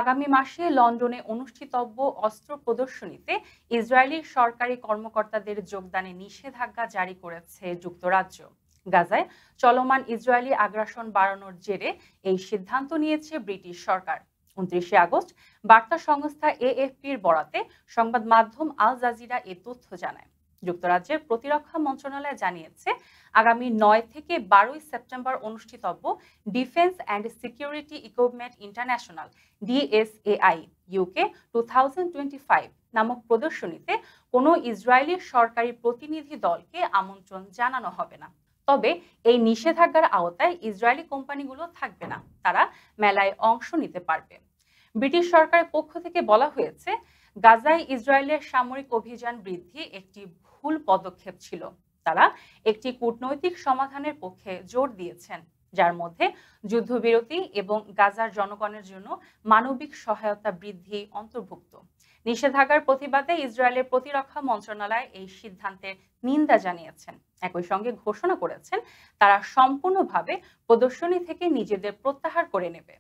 আগামী মাসে লন্ডনে অনুষ্ঠিতব্য অস্ত্র প্রদর্শনীতে ইসরায়েলি সরকারি কর্মকর্তাদের যোগদানে নিষেধাজ্ঞা জারি করেছে যুক্তরাজ্য। গাজায় চলমান ইসরায়েলি আগ্রাসন বাড়ানোর জেরে এই সিদ্ধান্ত নিয়েছে ব্রিটিশ সরকার। ২৯ আগস্ট বার্তা সংস্থা এএফপির বরাতে সংবাদ মাধ্যম আল জাজিরা এ তথ্য জানায়। যুক্তরাজ্যের প্রতিরক্ষা মন্ত্রণালয় জানিয়েছে, আগামী ৯ থেকে ১২ সেপ্টেম্বর অনুষ্ঠিতব্য defence and security equipment international DSAI UK 2025 নামক প্রদর্শনীতে কোনো ইসরায়েলি সরকারি প্রতিনিধি দলকে আমন্ত্রণ জানানো হবে না। তবে এই নিষেধাজ্ঞার আওতায় ইসরায়েলি কোম্পানিগুলো থাকবে না, তারা মেলায় অংশ নিতে পারবে। ব্রিটিশ সরকারের পক্ষ থেকে বলা হয়েছে, গাজায় ইসরায়েলের সামরিক অভিযান বৃদ্ধি একটি ভুল পদক্ষেপ ছিল। তারা একটি কূটনৈতিক সমাধানের পক্ষে জোর দিয়েছেন, যার মধ্যে যুদ্ধবিরতি এবং গাজার জনগণের জন্য মানবিক সহায়তা বৃদ্ধি অন্তর্ভুক্ত। নিষেধাজ্ঞার প্রতিবাদে ইসরায়েলের প্রতিরক্ষা মন্ত্রণালয় এই সিদ্ধান্তের নিন্দা জানিয়েছেন। একই সঙ্গে ঘোষণা করেছেন, তারা সম্পূর্ণভাবে প্রদর্শনী থেকে নিজেদের প্রত্যাহার করে নেবে।